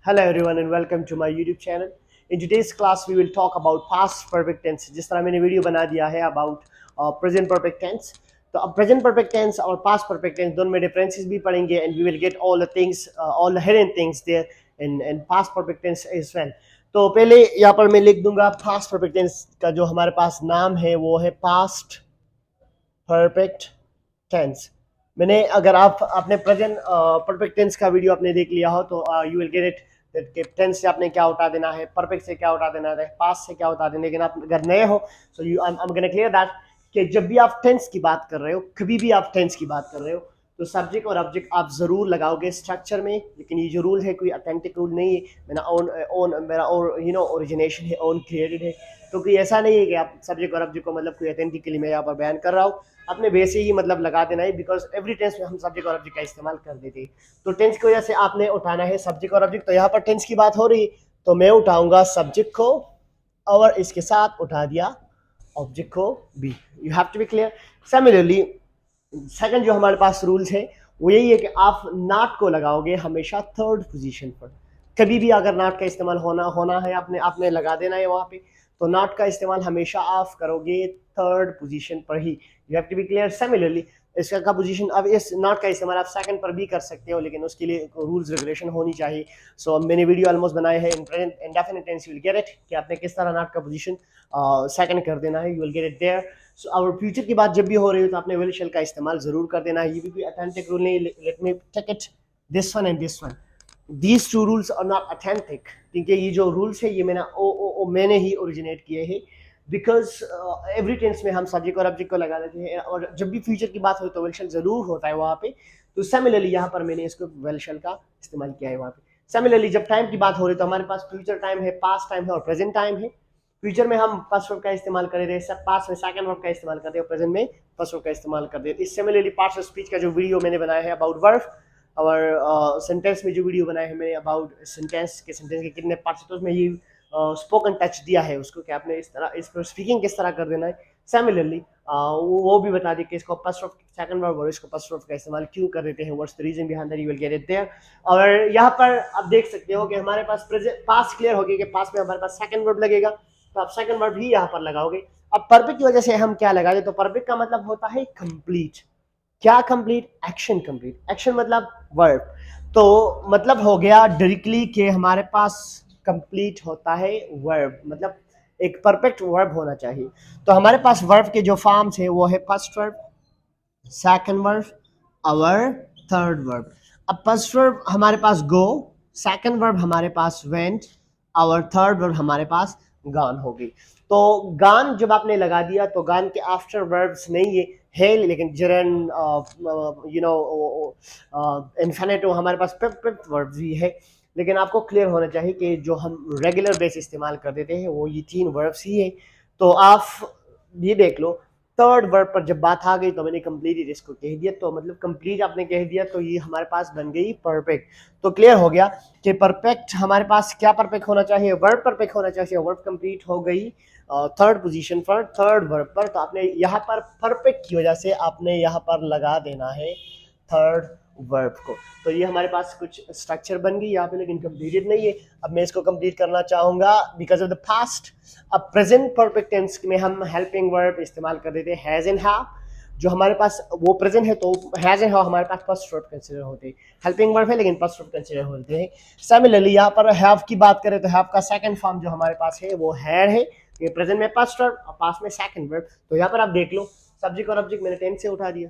Hello everyone and welcome to my YouTube channel. In today's class we will talk about past perfect tense. जिस तरह मैंने video बना दिया है about present perfect tense. तो अब present perfect tense और past perfect tense दोनों में differences भी पढ़ेंगे and we will get all the things, all the hidden things there in past perfect tense as well. तो पहले यहाँ पर मैं लिख दूंगा past perfect tense का जो हमारे पास नाम है वो है past perfect tense. मैंने अगर आप अपने प्रेजेंट परफेक्ट टेंस का वीडियो आपने देख लिया हो तो you will get it that tense से आपने क्या उठा देना है, परफेक्ट से क्या उठा देना है, पास्ट से क्या उठा देना है. लेकिन आप अगर नए हो so you I am gonna clear that कि जब भी आप टेंस की बात कर रहे हो, कभी भी आप टेंस की बात कर रहे हो तो सब्जेक्ट और ऑब्जेक्ट आप जरूर लगाओगे स्ट्रक्चर में. लेकिन ये जो रूल है कोई अथेंटिक रूल नहीं है, मेरा ओरिजिनेशन है, ओन क्रिएटेड है. तो कोई ऐसा नहीं है कि आप सब्जेक्ट और ऑब्जेक्ट को मतलब कोई अथेंटिकली मैं यहाँ पर बयान कर रहा हूँ, अपने वैसे ही मतलब लगा देना है. बिकॉज एवरी टेंस में हम सब्जेक्ट और ऑब्जेक्ट का इस्तेमाल कर देते हैं. तो टेंस की वजह से आपने उठाना है सब्जेक्ट और ऑब्जेक्ट. तो यहाँ पर टेंस की बात हो रही है तो मैं उठाऊंगा सब्जेक्ट को और इसके साथ उठा दिया ऑब्जेक्ट को भी. You have to be clear. Similarly second जो हमारे पास रूल्स है वो यही है कि आप नॉट को लगाओगे हमेशा थर्ड पोजीशन पर. कभी भी अगर नॉट का इस्तेमाल होना है आपने आपने लगा देना है वहां पे, तो नॉट का इस्तेमाल हमेशा आप करोगे थर्ड पोजीशन पर ही. You have to be clear. Similarly इसका का पोजीशन, अब इस नॉट का इस्तेमाल आप सेकंड पर भी कर सकते हो लेकिन उसके लिए रूल्स रेगुलेशन होनी चाहिए. सो मैंने वीडियो ऑलमोस्ट बनाए हैं in present indefinite tense. You will get it कि आपने किस तरह नॉट का पोजीशन सेकंड कर देना है. You will get it there. So और फ्यूचर की बात जब भी हो रही हो तो आपने विल शेल का इस्तेमाल जरूर कर देना है. ये भी कोई अथेंटिक रूल नहीं. Let me take it this one and this one. These two rules are not authentic, क्योंकि ये जो रूल्स है ये मैंने ही ओरिजिनेट किए हैं. बिकॉज एवरी टेंस में हम सब्जेक्ट और ऑब्जेक्ट को लगा देते हैं और जब भी फ्यूचर की बात हो तो वेल शेल जरूर होता है वहाँ पे. तो सिमिलरली यहाँ पर मैंने इसको वेल शेल का इस्तेमाल किया है वहाँ पे. सिमिलरली जब टाइम की बात हो रही है तो हमारे पास फ्यूचर टाइम है, पास्ट टाइम है और प्रेजेंट टाइम है. फ्यूचर में हम फर्स्ट वर्ब का इस्तेमाल कर रहे हैं, पास्ट में सेकंड वर्ब का इस्तेमाल करते हैं और प्रेजेंट में फर्स्ट वर्ब का इस्तेमाल करते हैं. इस सिमिलरली पार्ट्स ऑफ स्पीच का जो वीडियो मैंने बनाया है अबाउट वर्ब और सेंटेंस में जो वीडियो बनाए हैं मैंने अबाउट सेंटेंस के कितने पार्ट्स हैं, तो उसमें ये स्पोकन टच दिया है उसको कि आपने इस तरह इस पर स्पीकिंग किस तरह कर देना है. सिमिलरली वो भी बता दी कि इसको फर्स्ट वर्ब सेकंड वर्ब और इसको फर्स्ट वर्ब का इस्तेमाल क्यों कर देते हैं, what's the reason behind that. You will get it there. और यहाँ पर आप देख सकते हो कि हमारे पास प्रेजेंट पास्ट क्लियर हो गया कि पास्ट में हमारे पास सेकंड वर्ब लगेगा तो आप सेकंड वर्ब ही यहाँ पर लगाओगे. अब परफेक्ट की वजह से हम क्या लगा दे, तो परफेक्ट का मतलब होता है कंप्लीट. क्या कंप्लीट? Action complete. एक्शन मतलब वर्ब. तो मतलब हो गया डायरेक्टली कि हमारे पास कंप्लीट होता है वर्ब, मतलब एक परफेक्ट वर्ब होना चाहिए. तो हमारे पास वर्ब के जो फॉर्म्स है वो है फर्स्ट वर्ब, सेकंड वर्ब और थर्ड वर्ब. अब फर्स्ट वर्ब हमारे पास गो, सेकंड वर्ब हमारे पास वेंट और थर्ड वर्ब हमारे पास गॉन होगी. तो गॉन जब आपने लगा दिया तो गॉन के आफ्टर वर्ब्स नहीं है लेकिन जरन इन्फिनिटिव हमारे पास फिफ्थ वर्ब भी है. लेकिन आपको क्लियर होना चाहिए कि जो हम रेगुलर बेस इस्तेमाल कर देते हैं वो ये तीन वर्ब्स ही है. तो आप ये देख लो थर्ड वर्ब पर जब बात आ गई तो मैंने कंप्लीट इसको कह दिया, तो मतलब कंप्लीट आपने कह दिया तो ये हमारे पास बन गई परफेक्ट. तो क्लियर हो गया कि परफेक्ट हमारे पास क्या परफेक्ट होना चाहिए, वर्ब परफेक्ट होना चाहिए. वर्ब कंप्लीट हो गई थर्ड पोजीशन पर, थर्ड वर्ब पर. तो आपने यहाँ पर परफेक्ट की वजह से आपने यहाँ पर लगा देना है थर्ड वर्ब को. तो ये हमारे पास कुछ स्ट्रक्चर बन गई यहाँ पे लेकिन कंप्लीटेड नहीं है. अब मैं इसको कंप्लीट करना चाहूंगा बिकॉज ऑफ द पास्ट. अब प्रेजेंट परफेक्ट टेंस में हम हेल्पिंग वर्ब इस्तेमाल कर देते हैं हैज एंड हैव. जो हमारे पास वो प्रेजेंट है तो हैज एंड हैव हमारे पास फर्स्ट वर्ब कंसीडर होते हैं. हेल्पिंग वर्ब है लेकिन फर्स्ट वर्ब कंसीडर होते हैं. सिमिलरली यहाँ पर हैव की बात करें तो हैव का सेकंड फॉर्म जो हमारे पास है वो हैड है. ये प्रेजेंट में फर्स्ट वर्ब और पास्ट में सेकंड वर्ब. तो यहाँ पर आप देख लो सब्जेक्ट और ऑब्जेक्ट मैंने टेंस से उठा दिया,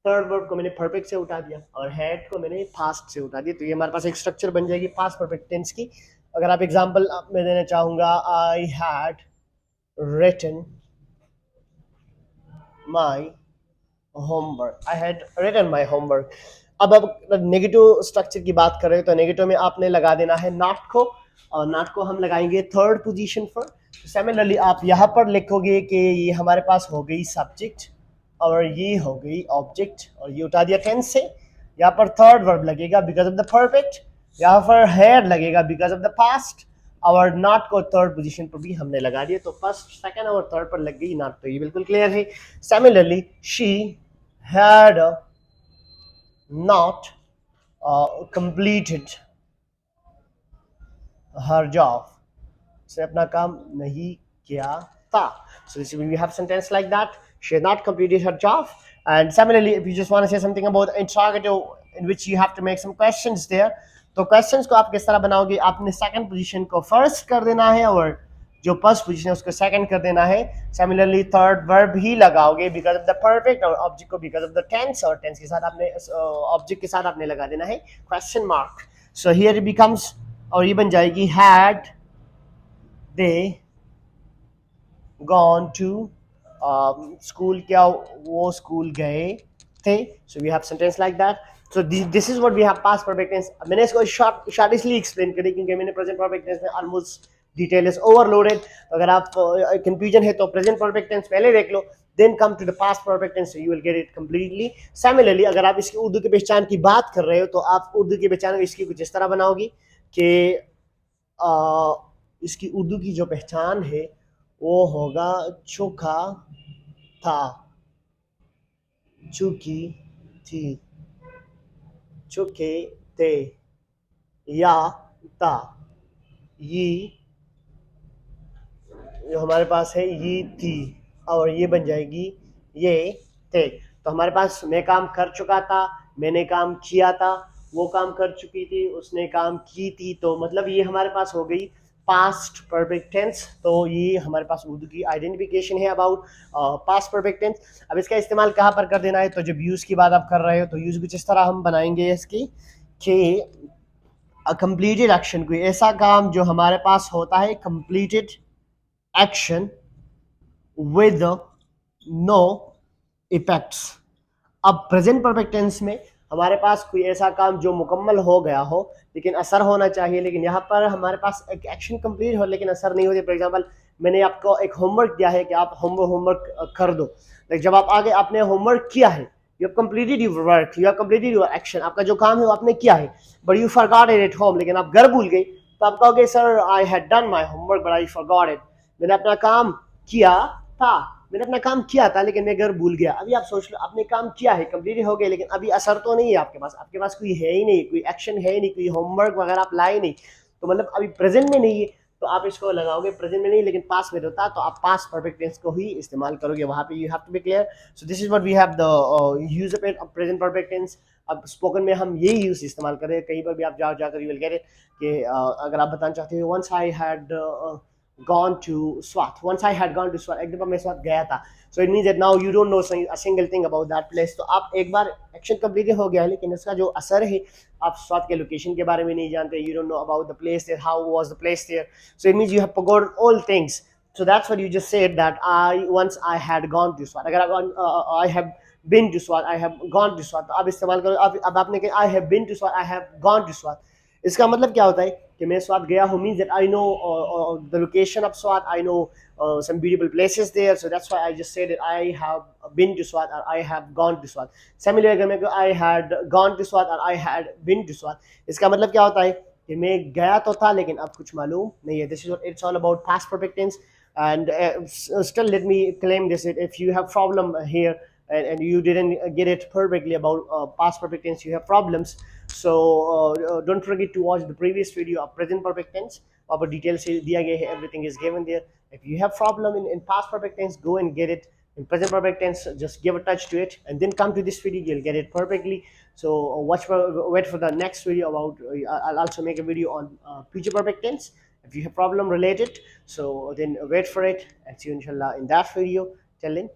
थर्ड वर्ब को मैंने परफेक्ट से उठा दिया और हैड को मैंने पास्ट से उठा दिया. तो ये हमारे पास एक स्ट्रक्चर बन जाएगी पास्ट परफेक्ट टेंस की. अगर आप एग्जांपल मैं देना चाहूंगा, I had written my homework. I had written my homework. अब नेगेटिव स्ट्रक्चर की बात करें तो नेगेटिव में आपने लगा देना है नॉट को और नॉट को हम लगाएंगे थर्ड पोजीशन पर. सिमिलरली आप यहाँ पर लिखोगे कि ये हमारे पास हो गई सब्जेक्ट और ये हो गई ऑब्जेक्ट और ये उठा दिया टेंस से. यहाँ पर थर्ड वर्ब लगेगा बिकॉज ऑफ द परफेक्ट. यहाँ पर हैड लगेगा बिकॉज ऑफ द पास्ट और नॉट को थर्ड पोजीशन पर भी हमने लगा दिया. तो फर्स्ट सेकंड और थर्ड पर लग गई नॉट. तो ये बिल्कुल क्लियर है. Similarly she had not completed her job. उसने अपना काम नहीं किया था. So this we have sentence like that. She has not completed her job. And similarly, if you just want to say something about interrogative in which you have to make some questions there, तो questions को आप किस तरह बनाओगे? आपने second position को first कर देना है और जो फर्स्ट पोजीशन है उसको सेकंड कर देना है. सिमिलरली थर्ड वर्ब ही लगाओगे बिकॉज ऑफ द परफेक्ट और ऑब्जेक्ट को बिकॉज ऑफ द टेंस और टेंस के साथ आपने ऑब्जेक्ट के साथ आपने लगा देना है question mark. So here it becomes और ये बन जाएगी had they gone to school. क्या वो स्कूल गए थे? So we have sentence like that. So this is what we have past perfect tense. मैंने इसको शॉर्ट इसलिए एक्सप्लेन करी क्योंकि मैंने प्रेजेंट परफेक्ट टेंस में ऑलमोस्ट डिटेल इज ओवरलोडेड. अगर आप कंफ्यूजन है तो प्रेजेंट परफेक्ट टेंस पहले देख लो, then come to the past perfect tense, you will get it completely. Similarly अगर आप इसकी उर्दू की पहचान की बात कर रहे हो तो आप उर्दू की पहचान इसकी कुछ इस तरह बनाओगी कि इसकी उर्दू की जो पहचान है वो होगा चोखा था, चुकी थी, चुके थे, या ता. ये जो हमारे पास है ये थी और ये बन जाएगी ये थे. तो हमारे पास मैं काम कर चुका था, मैंने काम किया था, वो काम कर चुकी थी, उसने काम की थी. तो मतलब ये हमारे पास हो गई पास्ट परफेक्ट टेंस. तो ये हमारे पास उर्दू की आइडेंटिफिकेशन है अबाउट पास्ट परफेक्ट टेंस. अब इसका इस्तेमाल कहाँ पर कर देना है? तो जब यूज़ की बात आप कर रहे हो तो यूज़ कुछ इस तरह हम बनाएंगे इसकी कि कंप्लीटेड एक्शन, कोई ऐसा काम जो हमारे पास होता है completed action with no effects. अब प्रेजेंट परफेक्ट टेंस में हमारे पास कोई ऐसा काम जो मुकम्मल हो गया हो लेकिन असर होना चाहिए, लेकिन यहाँ पर हमारे पास एक एक्शन कंप्लीट हो लेकिन असर नहीं होती. फॉर एग्जांपल मैंने आपको एक होमवर्क दिया है कि आप होमवर्क कर दो, लेकिन जब आप आगे आपने होमवर्क किया है, you have completed your work, you have completed your action, आपका जो काम है वो आपने किया है, but you forgot it at home, लेकिन आप घर भूल गए. तो आप कहोगे sir I had done my homework but I forgot it. मैंने अपना काम किया था, मैंने अपना काम किया था लेकिन मैं घर भूल गया. अभी आप सोच लो आपने काम किया है, कंप्लीट हो गया, लेकिन अभी असर तो नहीं है आपके पास कोई है ही नहीं, कोई एक्शन है ही नहीं, कोई होमवर्क वगैरह आप लाए नहीं. तो मतलब अभी प्रेजेंट में नहीं है तो आप इसको लगाओगे प्रेजेंट में नहीं लेकिन पास्ट में होता तो आप पास्ट परफेक्ट टेंस को ही इस्तेमाल करोगे वहां पे. You have to be clear. So this is what we have the use of present perfect tense. अब स्पोकन में हम यही यूज इस्तेमाल कर रहे हैं. कहीं पर भी आप जाकर यू विल गेट इट कि अगर आप बताना चाहते हो once I had gone to Swat. Once I had gone to Swat, एक दफा मैं स्वात गया था. So it means that now you don't know a single thing about that place. तो आप एक बार एक्शन कंप्लीट हो गया है लेकिन इसका जो असर है आप स्वात के लोकेशन के बारे में नहीं जानते. You don't know about the place there, how was the place there. So it means you have forgotten all things. So that's what you just said that once I had gone to Swat. अगर आप I have been to Swat, I have gone to Swat, तो आप इस्तेमाल करो. अब आपने कहा I have been to Swat, I have gone to Swat. इसका मतलब क्या होता है कि मैं स्वात गया हूँ, means that I know the location of Swat, I know some beautiful places there. So that's why I just said that I have been to Swat or I have gone to Swat. Similarly अगर मैं I had gone to Swat or I had been to Swat, इसका मतलब क्या होता है कि मैं गया तो था लेकिन अब कुछ मालूम नहीं है. This is what it's all about, past perfect tense. And still let me claim this, if you have problem here and you didn't get it perfectly about past perfect tense, you have problems. So don't forget to watch the previous video of present perfect tense. Our details दिया गया है, everything is given there. If you have problem in past perfect tense, go and get it. In present perfect tense, just give a touch to it and then come to this video, you'll get it perfectly. So wait for the next video about I'll also make a video on future perfect tense. If you have problem related, so then wait for it and see you inshallah in that video. Till then,